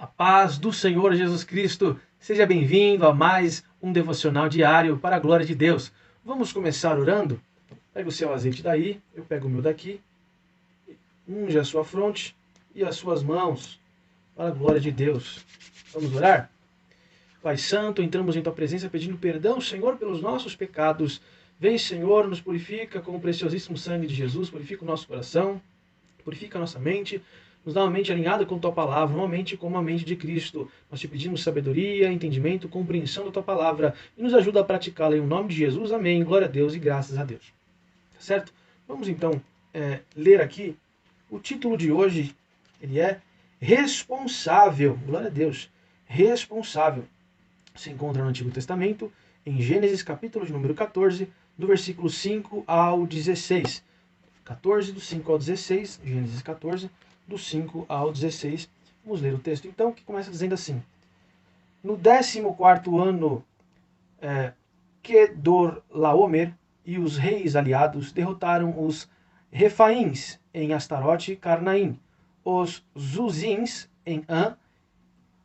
A paz do Senhor Jesus Cristo, seja bem-vindo a mais um devocional diário para a glória de Deus. Vamos começar orando? Pega o seu azeite daí, eu pego o meu daqui, unge a sua fronte e as suas mãos para a glória de Deus. Vamos orar? Pai Santo, entramos em Tua presença pedindo perdão, Senhor, pelos nossos pecados. Vem, Senhor, nos purifica com o preciosíssimo sangue de Jesus, purifica o nosso coração, purifica a nossa mente, nos dá uma mente alinhada com Tua Palavra, uma mente como a mente de Cristo. Nós te pedimos sabedoria, entendimento, compreensão da Tua Palavra e nos ajuda a praticá-la em nome de Jesus. Amém. Glória a Deus e graças a Deus. Tá certo? Vamos então ler aqui. O título de hoje, ele é Responsável. Glória a Deus. Responsável. Se encontra no Antigo Testamento, em Gênesis capítulo de número 14, do versículo 5 ao 16. 14, do 5 ao 16, Gênesis 14, do 5 ao 16. Vamos ler o texto então, que começa dizendo assim: No 14º ano, Quedorlaomer e os reis aliados derrotaram os Refaíns em Astarote e Carnaim, os Zuzins em An,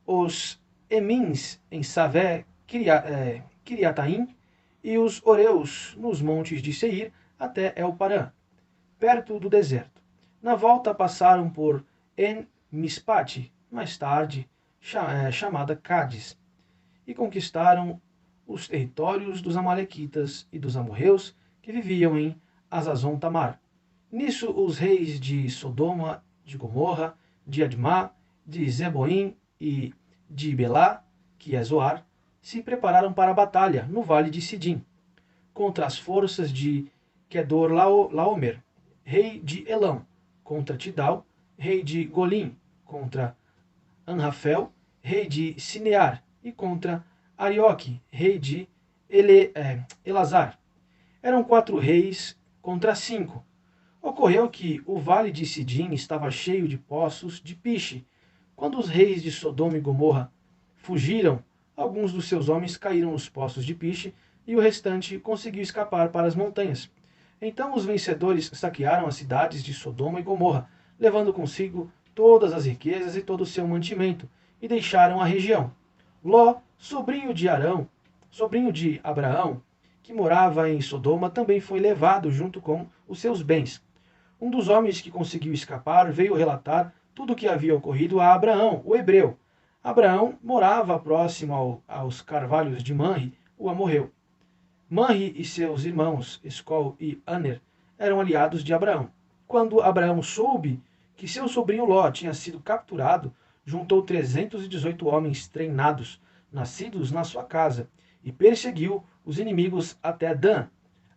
os Emins em Savé, Kiriataim, e os Oreus nos montes de Seir até El-Parã, perto do deserto. Na volta passaram por En-Mispate, mais tarde chamada Cádiz, e conquistaram os territórios dos Amalequitas e dos amorreus que viviam em Azazon-Tamar. Nisso os reis de Sodoma, de Gomorra, de Admá, de Zeboim e de Belá, que é Zoar, se prepararam para a batalha no vale de Sidim, contra as forças de Quedorlaomer, rei de Elão, contra Tidal, rei de Golim, contra Anrafel, rei de Sinear, e contra Arioque, rei de Elazar. Eram 4 reis contra 5. Ocorreu que o vale de Sidim estava cheio de poços de piche. Quando os reis de Sodoma e Gomorra fugiram, alguns dos seus homens caíram nos poços de piche e o restante conseguiu escapar para as montanhas. Então os vencedores saquearam as cidades de Sodoma e Gomorra, levando consigo todas as riquezas e todo o seu mantimento, e deixaram a região. Ló, sobrinho de Abraão, que morava em Sodoma, também foi levado junto com os seus bens. Um dos homens que conseguiu escapar veio relatar tudo o que havia ocorrido a Abraão, o hebreu. Abraão morava próximo aos carvalhos de Manre, o amorreu. Manre e seus irmãos, Escol e Aner, eram aliados de Abraão. Quando Abraão soube que seu sobrinho Ló tinha sido capturado, juntou 318 homens treinados, nascidos na sua casa, e perseguiu os inimigos até Dan.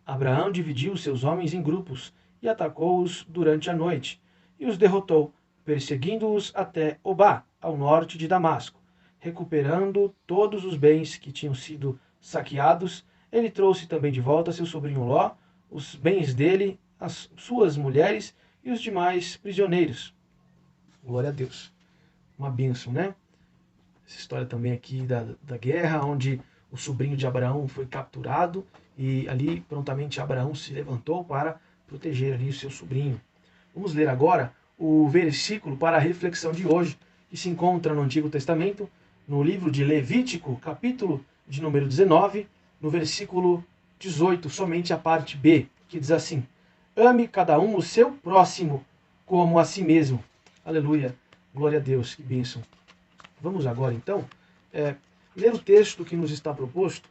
Abraão dividiu seus homens em grupos e atacou-os durante a noite, e os derrotou, perseguindo-os até Obá, ao norte de Damasco. Recuperando todos os bens que tinham sido saqueados, ele trouxe também de volta seu sobrinho Ló, os bens dele, as suas mulheres e os demais prisioneiros. Glória a Deus. Uma bênção, né? Essa história também aqui da guerra, onde o sobrinho de Abraão foi capturado e ali prontamente Abraão se levantou para proteger ali o seu sobrinho. Vamos ler agora o versículo para a reflexão de hoje, que se encontra no Antigo Testamento, no livro de Levítico, capítulo de número 19, no versículo 18, somente a parte B, que diz assim: Ame cada um o seu próximo como a si mesmo. Aleluia, glória a Deus, que bênção. Vamos agora então ler o texto que nos está proposto.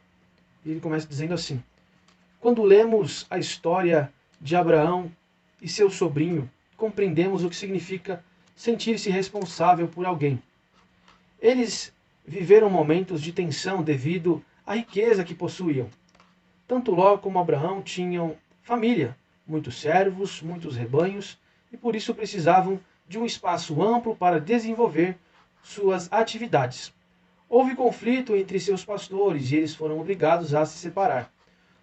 Ele começa dizendo assim: Quando lemos a história de Abraão e seu sobrinho, compreendemos o que significa sentir-se responsável por alguém. Eles viveram momentos de tensão devido à riqueza que possuíam. Tanto Ló como Abraão tinham família, muitos servos, muitos rebanhos, e por isso precisavam de um espaço amplo para desenvolver suas atividades. Houve conflito entre seus pastores e eles foram obrigados a se separar.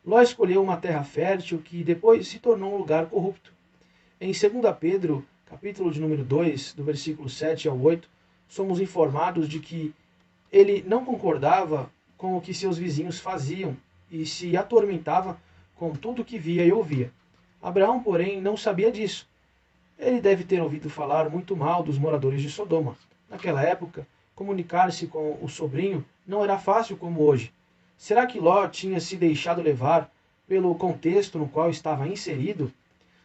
Ló escolheu uma terra fértil que depois se tornou um lugar corrupto. Em 2 Pedro, capítulo de número 2, do versículo 7 ao 8, somos informados de que ele não concordava com o que seus vizinhos faziam e se atormentava com tudo que via e ouvia. Abraão, porém, não sabia disso. Ele deve ter ouvido falar muito mal dos moradores de Sodoma. Naquela época, comunicar-se com o sobrinho não era fácil como hoje. Será que Ló tinha se deixado levar pelo contexto no qual estava inserido?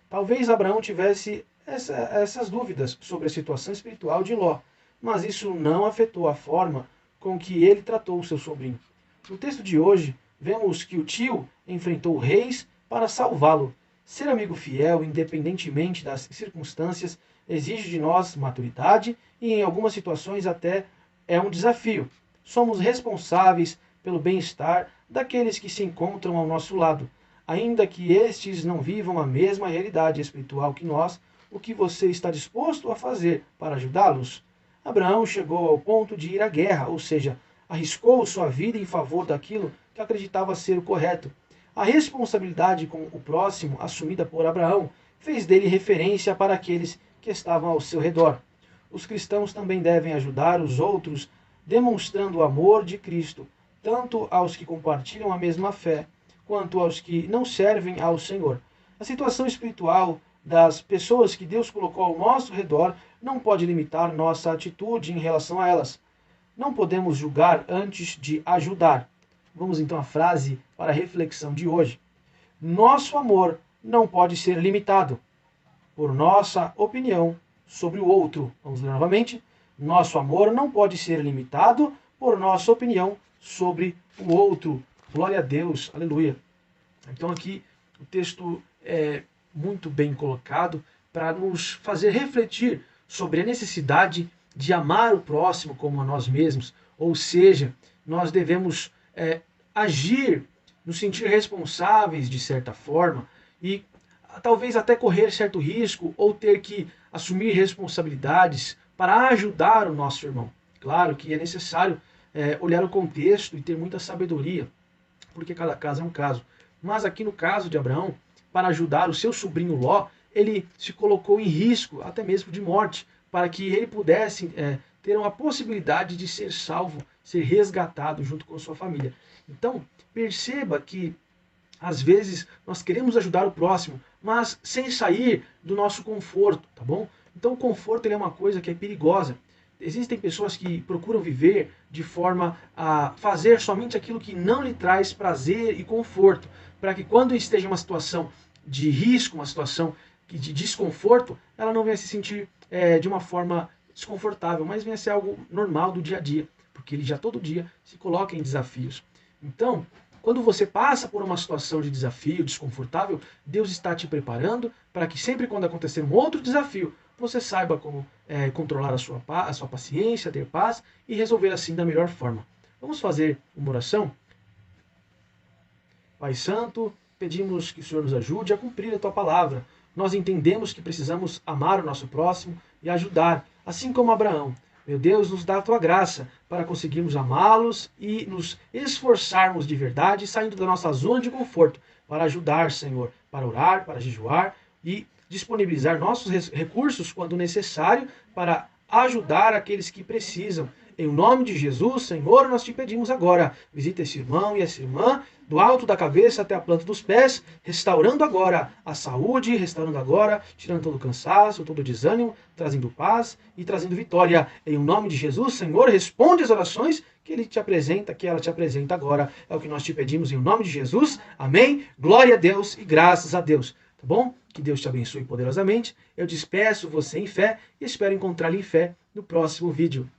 Talvez Abraão tivesse essas dúvidas sobre a situação espiritual de Ló, mas isso não afetou a forma com que ele tratou o seu sobrinho. No texto de hoje, vemos que o tio enfrentou reis para salvá-lo. Ser amigo fiel, independentemente das circunstâncias, exige de nós maturidade e, em algumas situações, até é um desafio. Somos responsáveis pelo bem-estar daqueles que se encontram ao nosso lado. Ainda que estes não vivam a mesma realidade espiritual que nós, o que você está disposto a fazer para ajudá-los? Abraão chegou ao ponto de ir à guerra, ou seja, arriscou sua vida em favor daquilo que acreditava ser o correto. A responsabilidade com o próximo, assumida por Abraão, fez dele referência para aqueles que estavam ao seu redor. Os cristãos também devem ajudar os outros, demonstrando o amor de Cristo, tanto aos que compartilham a mesma fé, quanto aos que não servem ao Senhor. A situação espiritual das pessoas que Deus colocou ao nosso redor não pode limitar nossa atitude em relação a elas. Não podemos julgar antes de ajudar. Vamos então à frase para a reflexão de hoje. Nosso amor não pode ser limitado por nossa opinião sobre o outro. Vamos ler novamente. Nosso amor não pode ser limitado por nossa opinião sobre o outro. Glória a Deus, aleluia. Então aqui o texto é muito bem colocado para nos fazer refletir sobre a necessidade de amar o próximo como a nós mesmos. Ou seja, nós devemos agir, nos sentir responsáveis de certa forma e talvez até correr certo risco ou ter que assumir responsabilidades para ajudar o nosso irmão. Claro que é necessário olhar o contexto e ter muita sabedoria, porque cada caso é um caso. Mas aqui no caso de Abraão, para ajudar o seu sobrinho Ló, ele se colocou em risco, até mesmo de morte, para que ele pudesse ter uma possibilidade de ser salvo, ser resgatado junto com sua família. Então, perceba que às vezes nós queremos ajudar o próximo, mas sem sair do nosso conforto, tá bom? Então o conforto é uma coisa que é perigosa. Existem pessoas que procuram viver de forma a fazer somente aquilo que não lhe traz prazer e conforto, para que quando esteja em uma situação de risco, uma situação de desconforto, ela não venha se sentir de uma forma desconfortável, mas venha ser algo normal do dia a dia, porque ele já todo dia se coloca em desafios. Então, quando você passa por uma situação de desafio desconfortável, Deus está te preparando para que sempre quando acontecer um outro desafio, você saiba como controlar a sua paciência, ter paz e resolver assim da melhor forma. Vamos fazer uma oração? Pai Santo, pedimos que o Senhor nos ajude a cumprir a Tua palavra. Nós entendemos que precisamos amar o nosso próximo e ajudar, assim como Abraão. Meu Deus, nos dá a Tua graça para conseguirmos amá-los e nos esforçarmos de verdade, saindo da nossa zona de conforto, para ajudar, Senhor, para orar, para jejuar e disponibilizar nossos recursos quando necessário para ajudar aqueles que precisam. Em nome de Jesus, Senhor, nós te pedimos agora, visita esse irmão e essa irmã, do alto da cabeça até a planta dos pés, restaurando agora a saúde, restaurando agora, tirando todo o cansaço, todo o desânimo, trazendo paz e trazendo vitória. Em nome de Jesus, Senhor, responde as orações que Ele te apresenta, que ela te apresenta agora. É o que nós te pedimos em nome de Jesus. Amém. Glória a Deus e graças a Deus. Tá bom? Que Deus te abençoe poderosamente. Eu despeço você em fé e espero encontrar-lhe em fé no próximo vídeo.